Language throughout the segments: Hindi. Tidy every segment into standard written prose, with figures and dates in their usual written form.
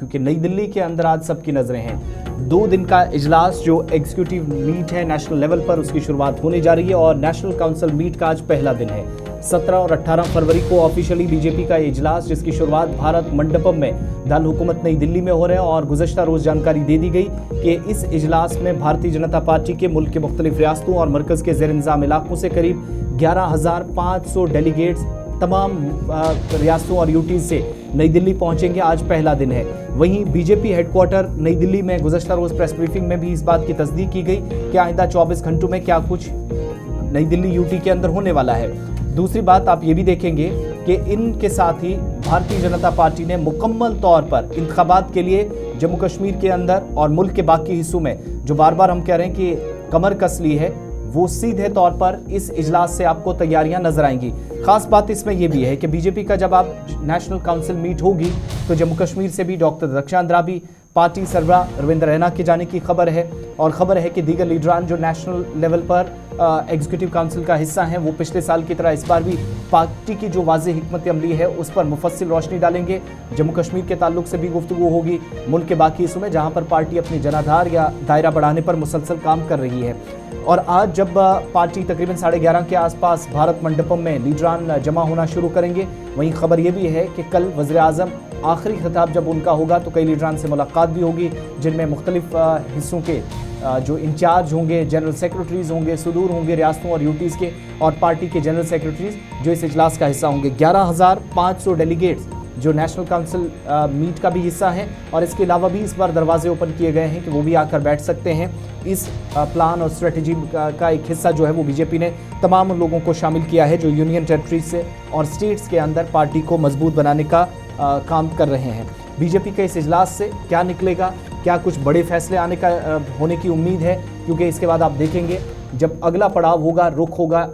क्योंकि नई दिल्ली के अंदर आज सबकी नजरें हैं। 2 दिन का इजलास जो एग्जीक्यूटिव मीट है नेशनल लेवल पर, उसकी शुरुआत होने जा रही है और नेशनल काउंसिल मीट का आज पहला दिन है। 17 और 18 फरवरी को ऑफिशियली बीजेपी का इजलास, जिसकी शुरुआत भारत मंडपम में दारुल हुकूमत नई दिल्ली में हो रहे हैं और गुज़श्ता रोज जानकारी दे दी गई कि इस इजलास में भारतीय जनता पार्टी के मुल्क के मुख्तलिफ रियासतों और मरकज़ के ज़ेर इंतज़ाम इलाकों से करीब 11,500 डेलीगेट्स तमाम रियासतों और यूटीज से नई दिल्ली पहुंचेंगे। आज पहला दिन है। वहीं बीजेपी हेडक्वार्टर नई दिल्ली में गुज़श्ता रोज प्रेस ब्रीफिंग में भी इस बात की तस्दीक की गई कि आइंदा 24 घंटों में क्या कुछ नई दिल्ली यूटी के अंदर होने वाला है। दूसरी बात आप ये भी देखेंगे कि इनके साथ ही भारतीय जनता पार्टी ने मुकम्मल तौर पर इंतखाबात के लिए जम्मू कश्मीर के अंदर और मुल्क के बाकी हिस्सों में जो बार बार हम कह रहे हैं कि कमर कस ली है, वो सीधे तौर पर इस इजलास से आपको तैयारियां नजर आएंगी। खास बात इसमें यह भी है कि बीजेपी का जब आप नेशनल काउंसिल मीट होगी तो जम्मू कश्मीर से भी डॉक्टर रक्षा अंद्राबी, पार्टी सरबराह रविंद्र रैना के जाने की खबर है और खबर है कि दीगर लीडरान जो नेशनल लेवल पर एग्जीक्यूटिव काउंसिल का हिस्सा हैं, वो पिछले साल की तरह इस बार भी पार्टी की जो वाज़ेह हिकमत अमली है उस पर मुफस्सिल रोशनी डालेंगे। जम्मू कश्मीर के ताल्लुक से भी गुफ्तगू होगी, मुल्क के बाकी हिस्सों में जहां पर पार्टी अपनी जनाधार या दायरा बढ़ाने पर मुसलसल काम कर रही है। और आज जब पार्टी तकरीबन 11:30 के आसपास भारत मंडपम में लीडरान जमा होना शुरू करेंगे, वहीं खबर यह भी है कि कल वज़ीर आज़म आखिरी खिताब जब उनका होगा तो कई लीडरान से मुलाकात भी होगी, जिनमें मुख्तलिफ हिस्सों के जो इंचार्ज होंगे, जनरल सेक्रेटरीज होंगे, सुदूर होंगे रियासतों और यूटीज़ के, और पार्टी के जनरल सेक्रेटरीज जो इस इजलास का हिस्सा होंगे। 11,500 डेलीगेट्स जो नेशनल काउंसिल मीट का भी हिस्सा है और इसके अलावा भी इस बार दरवाजे ओपन किए गए हैं कि वो भी आकर बैठ सकते हैं। इस प्लान और स्ट्रेटजी का एक हिस्सा जो है वो बीजेपी ने तमाम लोगों को शामिल किया है जो यूनियन टेरिटरीज से और स्टेट्स के अंदर पार्टी को मजबूत बनाने का काम कर रहे हैं। बीजेपी के इस इजलास से क्या निकलेगा, क्या कुछ बड़े फैसले आने का होने की उम्मीद है, क्योंकि इसके बाद आप देखेंगे जब अगला पड़ाव होगा, रुख होगा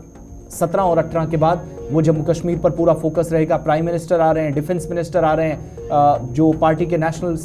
17 और 18 के बाद, वो जम्मू कश्मीर पर पूरा फोकस रहेगा। प्राइम मिनिस्टर आ रहे हैं, डिफेंस मिनिस्टर आ रहे हैं, जो पार्टी के नेशनल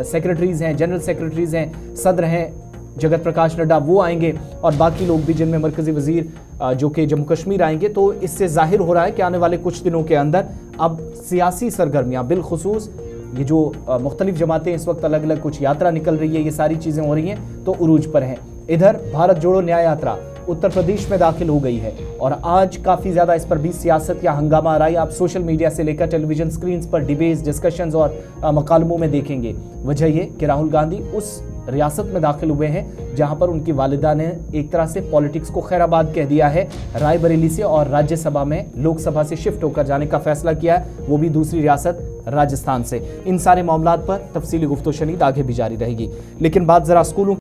सेक्रेटरीज हैं, जनरल सेक्रेटरीज हैं, सदर हैं जगत प्रकाश नड्डा, वो आएंगे और बाकी लोग भी, जिनमें मरकज़ी वज़ीर जो कि जम्मू कश्मीर आएंगे। तो इससे जाहिर हो रहा है कि आने वाले कुछ दिनों के अंदर अब सियासी सरगर्मियाँ, बिलखुसूस ये जो मुख्तलिफ जमातें इस वक्त अलग अलग कुछ यात्रा निकल रही है, ये सारी चीज़ें हो रही हैं तो उरूज पर हैं। इधर भारत जोड़ो न्याय यात्रा उत्तर प्रदेश में दाखिल हो गई है और आज काफ़ी ज़्यादा इस पर भी सियासत या हंगामा आ रहा है। आप सोशल मीडिया से लेकर टेलीविजन स्क्रीन्स पर डिबेट्स, डिस्कशंस और मकालमों में देखेंगे। वजह ये कि राहुल गांधी उस रियासत में दाखिल हुए हैं जहां पर उनकी वालिदा ने एक तरह से पॉलिटिक्स को खैराबाद कह दिया है, रायबरेली से, और राज्यसभा में लोकसभा से शिफ्ट होकर जाने का फैसला किया है, वो भी दूसरी रियासत राजस्थान से। इन सारे मामलात पर तफसीली गुफ्तगू शनीद आगे भी जारी रहेगी। लेकिन बात ज़रा स्कूलों